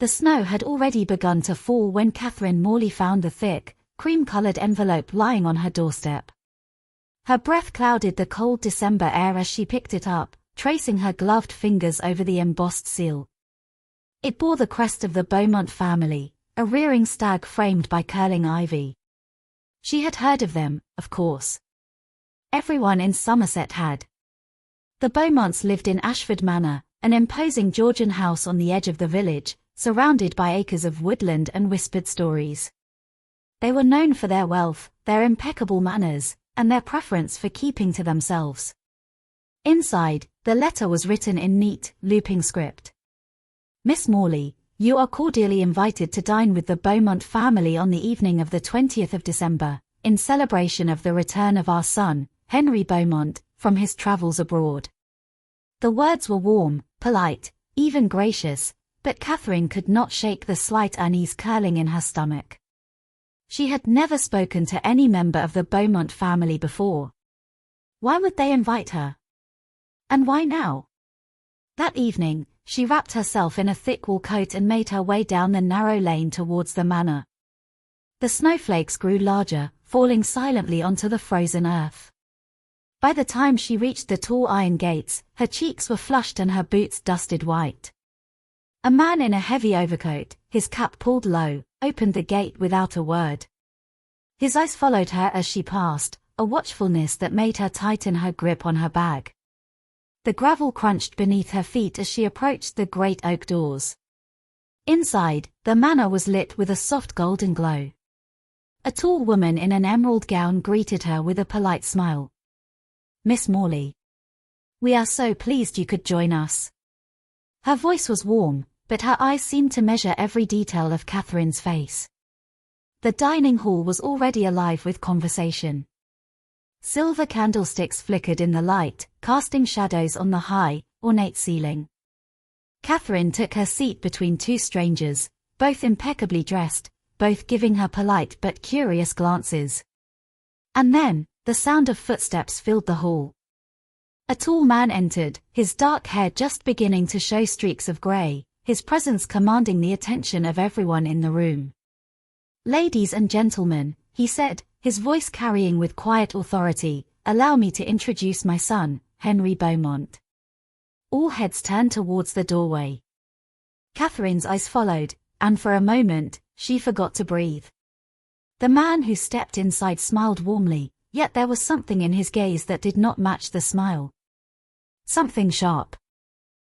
The snow had already begun to fall when Catherine Morley found the thick, cream-colored envelope lying on her doorstep. Her breath clouded the cold December air as she picked it up, tracing her gloved fingers over the embossed seal. It bore the crest of the Beaumont family, a rearing stag framed by curling ivy. She had heard of them, of course. Everyone in Somerset had. The Beaumonts lived in Ashford Manor, an imposing Georgian house on the edge of the village, surrounded by acres of woodland and whispered stories. They were known for their wealth, their impeccable manners, and their preference for keeping to themselves. Inside, the letter was written in neat, looping script. Miss Morley, you are cordially invited to dine with the Beaumont family on the evening of the 20th of December, in celebration of the return of our son, Henry Beaumont, from his travels abroad. The words were warm, polite, even gracious, but Catherine could not shake the slight unease curling in her stomach. She had never spoken to any member of the Beaumont family before. Why would they invite her? And why now? That evening, she wrapped herself in a thick wool coat and made her way down the narrow lane towards the manor. The snowflakes grew larger, falling silently onto the frozen earth. By the time she reached the tall iron gates, her cheeks were flushed and her boots dusted white. A man in a heavy overcoat, his cap pulled low, opened the gate without a word. His eyes followed her as she passed, a watchfulness that made her tighten her grip on her bag. The gravel crunched beneath her feet as she approached the great oak doors. Inside, the manor was lit with a soft golden glow. A tall woman in an emerald gown greeted her with a polite smile. Miss Morley. We are so pleased you could join us. Her voice was warm, but her eyes seemed to measure every detail of Catherine's face. The dining hall was already alive with conversation. Silver candlesticks flickered in the light, casting shadows on the high, ornate ceiling. Catherine took her seat between two strangers, both impeccably dressed, both giving her polite but curious glances. And then, the sound of footsteps filled the hall. A tall man entered, his dark hair just beginning to show streaks of grey, his presence commanding the attention of everyone in the room. Ladies and gentlemen, he said, his voice carrying with quiet authority, allow me to introduce my son, Henry Beaumont. All heads turned towards the doorway. Catherine's eyes followed, and for a moment, she forgot to breathe. The man who stepped inside smiled warmly, yet there was something in his gaze that did not match the smile. Something sharp.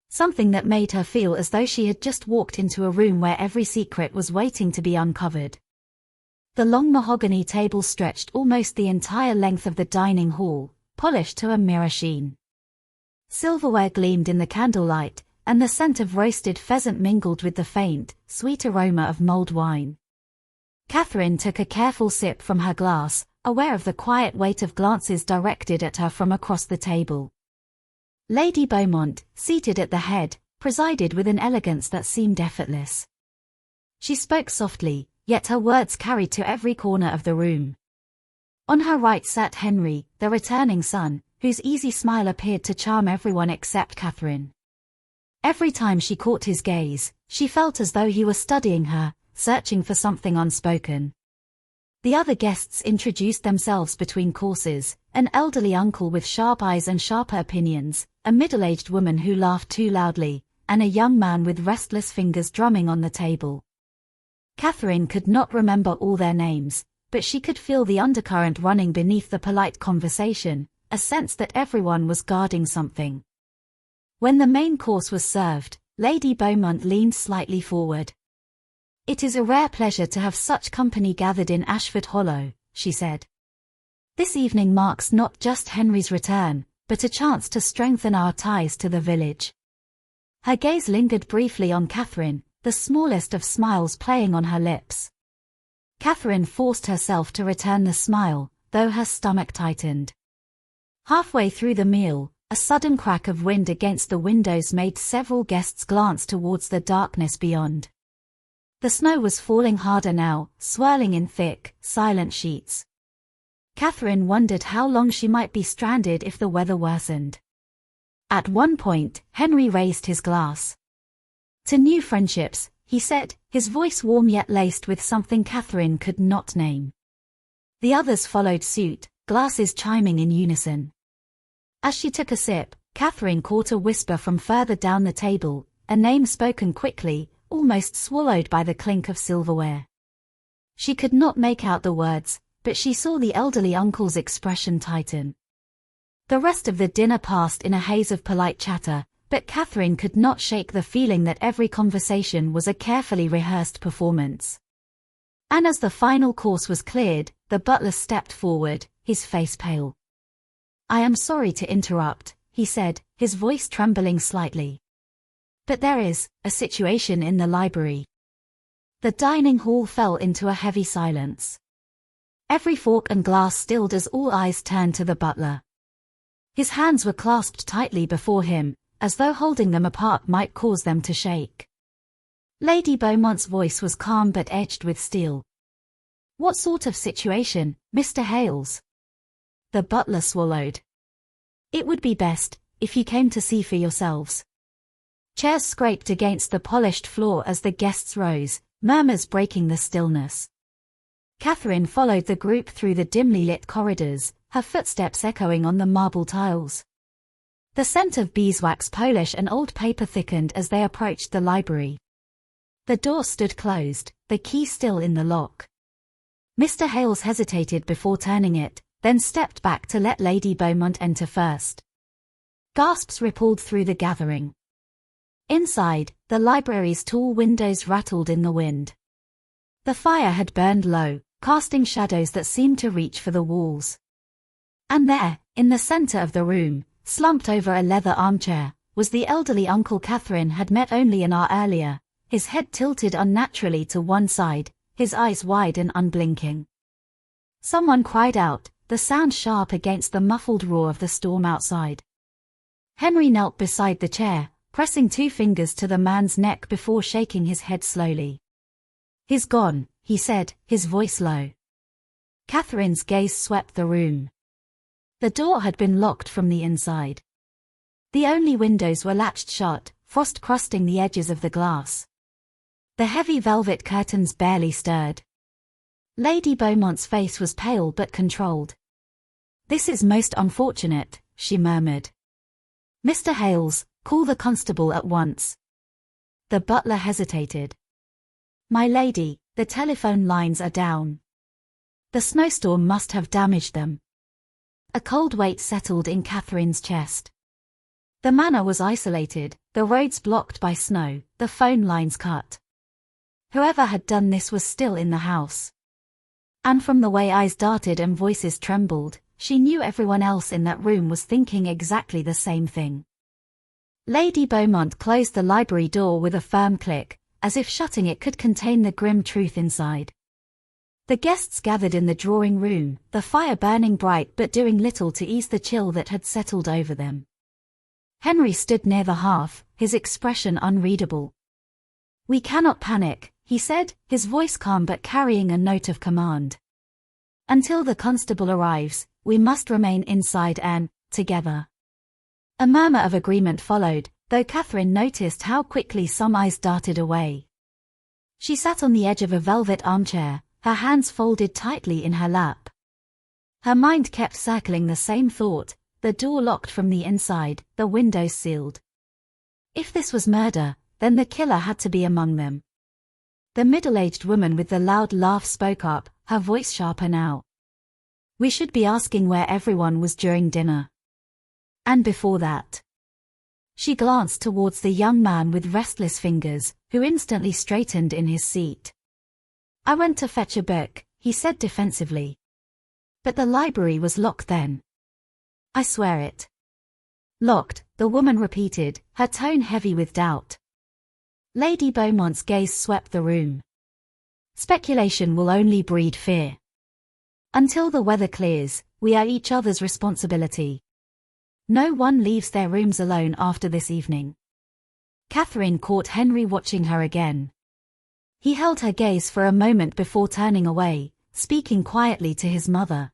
Something that made her feel as though she had just walked into a room where every secret was waiting to be uncovered. The long mahogany table stretched almost the entire length of the dining hall, polished to a mirror sheen. Silverware gleamed in the candlelight, and the scent of roasted pheasant mingled with the faint, sweet aroma of mulled wine. Catherine took a careful sip from her glass, aware of the quiet weight of glances directed at her from across the table. Lady Beaumont, seated at the head, presided with an elegance that seemed effortless. She spoke softly, yet her words carried to every corner of the room. On her right sat Henry, the returning son, whose easy smile appeared to charm everyone except Catherine. Every time she caught his gaze, she felt as though he were studying her, searching for something unspoken. The other guests introduced themselves between courses, an elderly uncle with sharp eyes and sharper opinions, a middle-aged woman who laughed too loudly, and a young man with restless fingers drumming on the table. Catherine could not remember all their names, but she could feel the undercurrent running beneath the polite conversation, a sense that everyone was guarding something. When the main course was served, Lady Beaumont leaned slightly forward. It is a rare pleasure to have such company gathered in Ashford Hollow, she said. This evening marks not just Henry's return, but a chance to strengthen our ties to the village. Her gaze lingered briefly on Catherine, the smallest of smiles playing on her lips. Catherine forced herself to return the smile, though her stomach tightened. Halfway through the meal, a sudden crack of wind against the windows made several guests glance towards the darkness beyond. The snow was falling harder now, swirling in thick, silent sheets. Catherine wondered how long she might be stranded if the weather worsened. At one point, Henry raised his glass. To new friendships, he said, his voice warm yet laced with something Catherine could not name. The others followed suit, glasses chiming in unison. As she took a sip, Catherine caught a whisper from further down the table, a name spoken quickly, almost swallowed by the clink of silverware. She could not make out the words, but she saw the elderly uncle's expression tighten. The rest of the dinner passed in a haze of polite chatter, but Catherine could not shake the feeling that every conversation was a carefully rehearsed performance. And as the final course was cleared, the butler stepped forward, his face pale. "I am sorry to interrupt," he said, his voice trembling slightly. "But there is a situation in the library." The dining hall fell into a heavy silence. Every fork and glass stilled as all eyes turned to the butler. His hands were clasped tightly before him, as though holding them apart might cause them to shake. Lady Beaumont's voice was calm but edged with steel. "What sort of situation, Mr. Hales?" The butler swallowed. "It would be best if you came to see for yourselves." Chairs scraped against the polished floor as the guests rose, murmurs breaking the stillness. Catherine followed the group through the dimly lit corridors, her footsteps echoing on the marble tiles. The scent of beeswax polish and old paper thickened as they approached the library. The door stood closed, the key still in the lock. Mr. Hales hesitated before turning it, then stepped back to let Lady Beaumont enter first. Gasps rippled through the gathering. Inside, the library's tall windows rattled in the wind. The fire had burned low, casting shadows that seemed to reach for the walls. And there, in the center of the room, slumped over a leather armchair, was the elderly uncle Catherine had met only an hour earlier, his head tilted unnaturally to one side, his eyes wide and unblinking. Someone cried out, the sound sharp against the muffled roar of the storm outside. Henry knelt beside the chair, pressing 2 fingers to the man's neck before shaking his head slowly. "He's gone," he said, his voice low. Catherine's gaze swept the room. The door had been locked from the inside. The only windows were latched shut, frost crusting the edges of the glass. The heavy velvet curtains barely stirred. Lady Beaumont's face was pale but controlled. "This is most unfortunate," she murmured. "Mr. Hales, call the constable at once." The butler hesitated. "My lady, the telephone lines are down. The snowstorm must have damaged them." A cold weight settled in Catherine's chest. The manor was isolated, the roads blocked by snow, the phone lines cut. Whoever had done this was still in the house. And from the way eyes darted and voices trembled, she knew everyone else in that room was thinking exactly the same thing. Lady Beaumont closed the library door with a firm click, as if shutting it could contain the grim truth inside. The guests gathered in the drawing room, the fire burning bright but doing little to ease the chill that had settled over them. Henry stood near the hearth, his expression unreadable. "We cannot panic," he said, his voice calm but carrying a note of command. "Until the constable arrives, we must remain inside and together." A murmur of agreement followed, though Catherine noticed how quickly some eyes darted away. She sat on the edge of a velvet armchair, her hands folded tightly in her lap. Her mind kept circling the same thought, the door locked from the inside, the windows sealed. If this was murder, then the killer had to be among them. The middle-aged woman with the loud laugh spoke up, her voice sharper now. "We should be asking where everyone was during dinner. And before that." She glanced towards the young man with restless fingers, who instantly straightened in his seat. "I went to fetch a book," he said defensively. "But the library was locked then." "I swear it." "Locked," the woman repeated, her tone heavy with doubt. Lady Beaumont's gaze swept the room. "Speculation will only breed fear. Until the weather clears, we are each other's responsibility. No one leaves their rooms alone after this evening." Catherine caught Henry watching her again. He held her gaze for a moment before turning away, speaking quietly to his mother.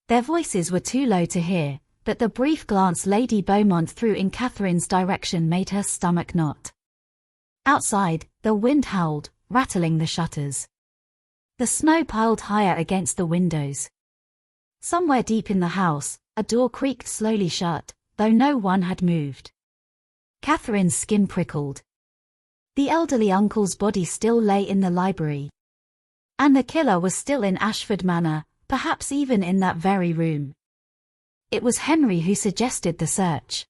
Their voices were too low to hear, but the brief glance Lady Beaumont threw in Catherine's direction made her stomach knot. Outside, the wind howled, rattling the shutters. The snow piled higher against the windows. Somewhere deep in the house, a door creaked slowly shut, though no one had moved. Catherine's skin prickled. The elderly uncle's body still lay in the library. And the killer was still in Ashford Manor, perhaps even in that very room. It was Henry who suggested the search.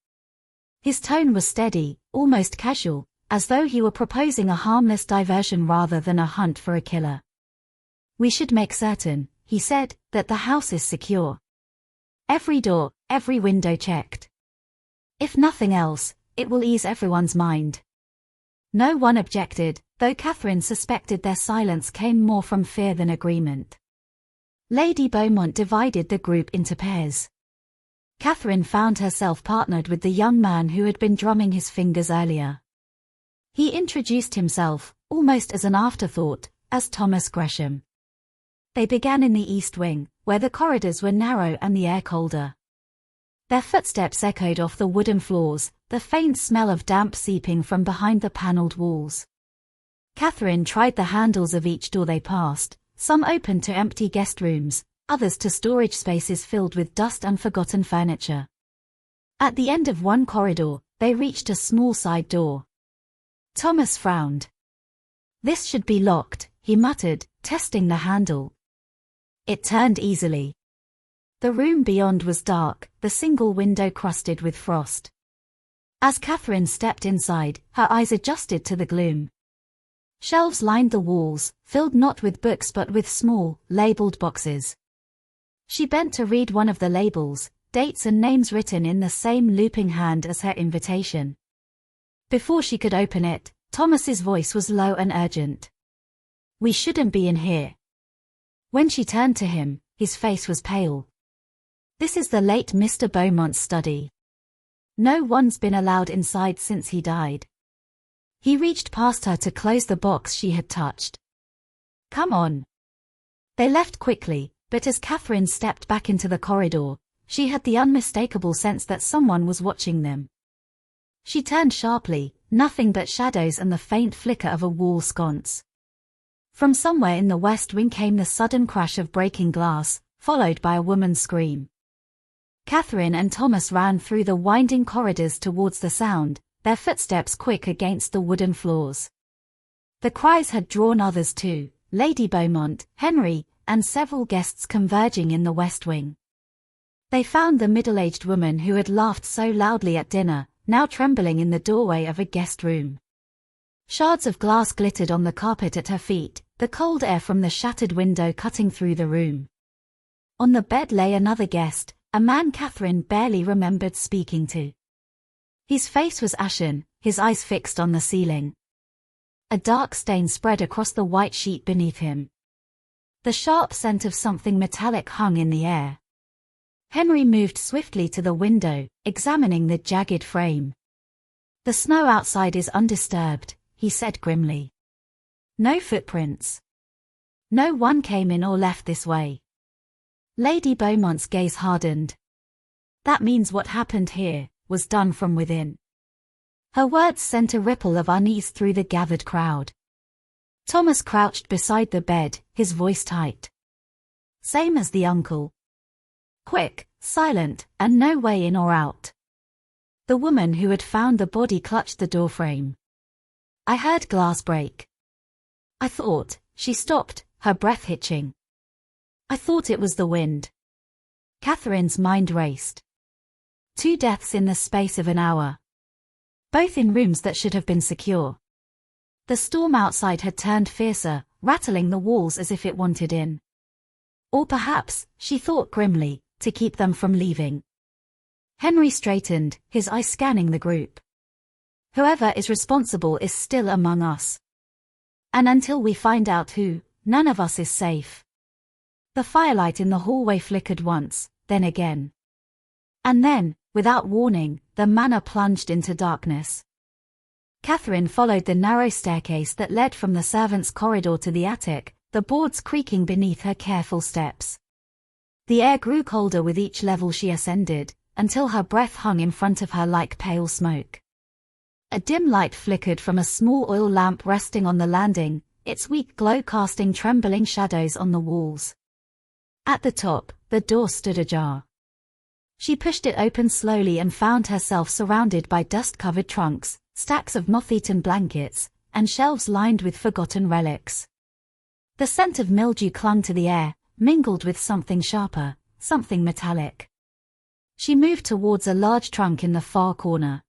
His tone was steady, almost casual, as though he were proposing a harmless diversion rather than a hunt for a killer. "We should make certain," he said, "that the house is secure. Every door, every window checked. If nothing else, it will ease everyone's mind." No one objected, though Catherine suspected their silence came more from fear than agreement. Lady Beaumont divided the group into pairs. Catherine found herself partnered with the young man who had been drumming his fingers earlier. He introduced himself, almost as an afterthought, as Thomas Gresham. They began in the east wing, where the corridors were narrow and the air colder. Their footsteps echoed off the wooden floors, the faint smell of damp seeping from behind the panelled walls. Catherine tried the handles of each door they passed, some opened to empty guest rooms, others to storage spaces filled with dust and forgotten furniture. At the end of one corridor, they reached a small side door. Thomas frowned. "This should be locked," he muttered, testing the handle. It turned easily. The room beyond was dark, the single window crusted with frost. As Catherine stepped inside, her eyes adjusted to the gloom. Shelves lined the walls, filled not with books but with small, labeled boxes. She bent to read one of the labels, dates and names written in the same looping hand as her invitation. Before she could open it, Thomas's voice was low and urgent. "We shouldn't be in here." When she turned to him, his face was pale. "This is the late Mr. Beaumont's study. No one's been allowed inside since he died." He reached past her to close the box she had touched. "Come on." They left quickly, but as Catherine stepped back into the corridor, she had the unmistakable sense that someone was watching them. She turned sharply, nothing but shadows and the faint flicker of a wall sconce. From somewhere in the west wing came the sudden crash of breaking glass, followed by a woman's scream. Catherine and Thomas ran through the winding corridors towards the sound, their footsteps quick against the wooden floors. The cries had drawn others too, Lady Beaumont, Henry, and several guests converging in the west wing. They found the middle-aged woman who had laughed so loudly at dinner, now trembling in the doorway of a guest room. Shards of glass glittered on the carpet at her feet, the cold air from the shattered window cutting through the room. On the bed lay another guest, a man Catherine barely remembered speaking to. His face was ashen, his eyes fixed on the ceiling. A dark stain spread across the white sheet beneath him. The sharp scent of something metallic hung in the air. Henry moved swiftly to the window, examining the jagged frame. "The snow outside is undisturbed," he said grimly. "No footprints. No one came in or left this way." Lady Beaumont's gaze hardened. "That means what happened here was done from within." Her words sent a ripple of unease through the gathered crowd. Thomas crouched beside the bed, his voice tight. "Same as the uncle. Quick, silent, and no way in or out." The woman who had found the body clutched the doorframe. "I heard glass break. I thought," she stopped, her breath hitching. "I thought it was the wind." Catherine's mind raced. 2 deaths in the space of an hour. Both in rooms that should have been secure. The storm outside had turned fiercer, rattling the walls as if it wanted in. Or perhaps, she thought grimly, to keep them from leaving. Henry straightened, his eyes scanning the group. "Whoever is responsible is still among us. And until we find out who, none of us is safe." The firelight in the hallway flickered once, then again. And then, without warning, the manor plunged into darkness. Catherine followed the narrow staircase that led from the servants' corridor to the attic, the boards creaking beneath her careful steps. The air grew colder with each level she ascended, until her breath hung in front of her like pale smoke. A dim light flickered from a small oil lamp resting on the landing, its weak glow casting trembling shadows on the walls. At the top, the door stood ajar. She pushed it open slowly and found herself surrounded by dust-covered trunks, stacks of moth-eaten blankets, and shelves lined with forgotten relics. The scent of mildew clung to the air, mingled with something sharper, something metallic. She moved towards a large trunk in the far corner.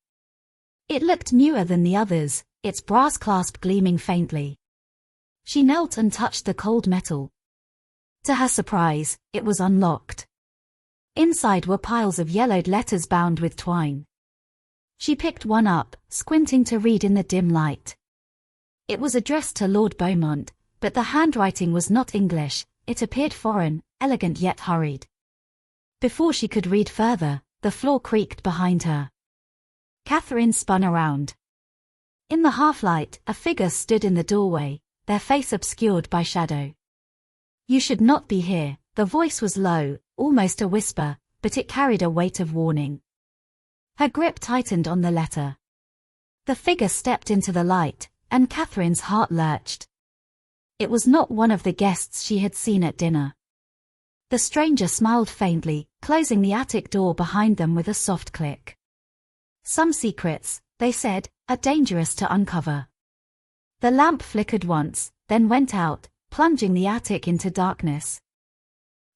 It looked newer than the others, its brass clasp gleaming faintly. She knelt and touched the cold metal. To her surprise, it was unlocked. Inside were piles of yellowed letters bound with twine. She picked one up, squinting to read in the dim light. It was addressed to Lord Beaumont, but the handwriting was not English, it appeared foreign, elegant yet hurried. Before she could read further, the floor creaked behind her. Catherine spun around. In the half-light, a figure stood in the doorway, their face obscured by shadow. "You should not be here," the voice was low, almost a whisper, but it carried a weight of warning. Her grip tightened on the letter. The figure stepped into the light, and Catherine's heart lurched. It was not one of the guests she had seen at dinner. The stranger smiled faintly, closing the attic door behind them with a soft click. "Some secrets," they said, "are dangerous to uncover." The lamp flickered once, then went out, plunging the attic into darkness.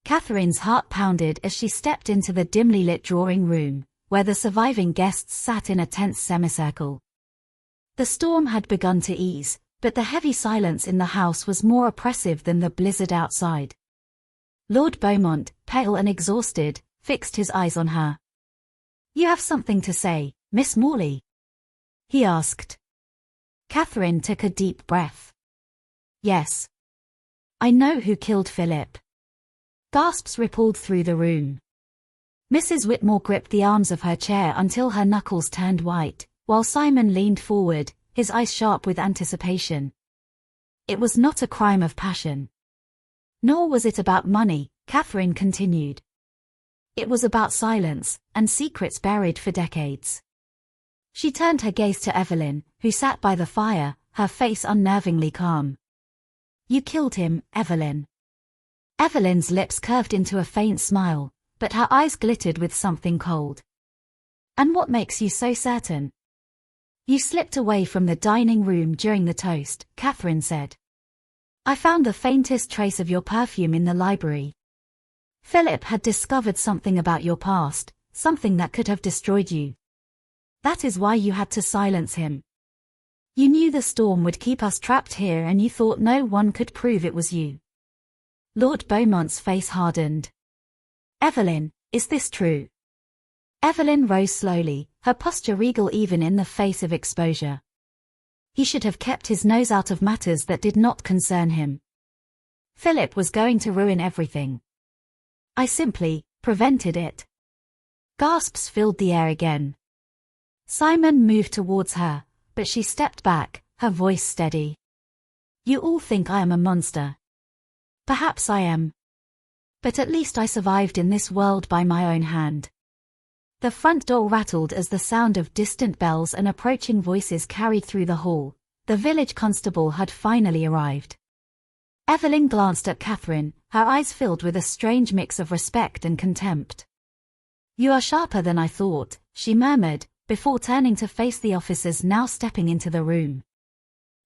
Catherine's heart pounded as she stepped into the dimly lit drawing room, where the surviving guests sat in a tense semicircle. The storm had begun to ease, but the heavy silence in the house was more oppressive than the blizzard outside. Lord Beaumont, pale and exhausted, fixed his eyes on her. "You have something to say, Miss Morley?" he asked. Catherine took a deep breath. "Yes. I know who killed Philip." Gasps rippled through the room. Mrs. Whitmore gripped the arms of her chair until her knuckles turned white, while Simon leaned forward, his eyes sharp with anticipation. "It was not a crime of passion. Nor was it about money," Catherine continued. "It was about silence, and secrets buried for decades." She turned her gaze to Evelyn, who sat by the fire, her face unnervingly calm. "You killed him, Evelyn." Evelyn's lips curved into a faint smile, but her eyes glittered with something cold. "And what makes you so certain?" "You slipped away from the dining room during the toast," Catherine said. "I found the faintest trace of your perfume in the library. Philip had discovered something about your past, something that could have destroyed you. That is why you had to silence him. You knew the storm would keep us trapped here and you thought no one could prove it was you." Lord Beaumont's face hardened. "Evelyn, is this true?" Evelyn rose slowly, her posture regal even in the face of exposure. He should have kept his nose out of matters that did not concern him. Philip was going to ruin everything. I simply prevented it. Gasps filled the air again. Simon moved towards her, but she stepped back, her voice steady. You all think I am a monster. Perhaps I am. But at least I survived in this world by my own hand. The front door rattled as the sound of distant bells and approaching voices carried through the hall. The village constable had finally arrived. Evelyn glanced at Catherine, her eyes filled with a strange mix of respect and contempt. You are sharper than I thought, she murmured, before turning to face the officers now stepping into the room.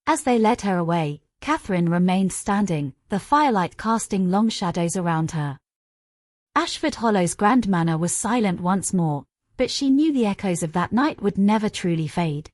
As they led her away, Catherine remained standing, the firelight casting long shadows around her. Ashford Hollow's grand manor was silent once more, but she knew the echoes of that night would never truly fade.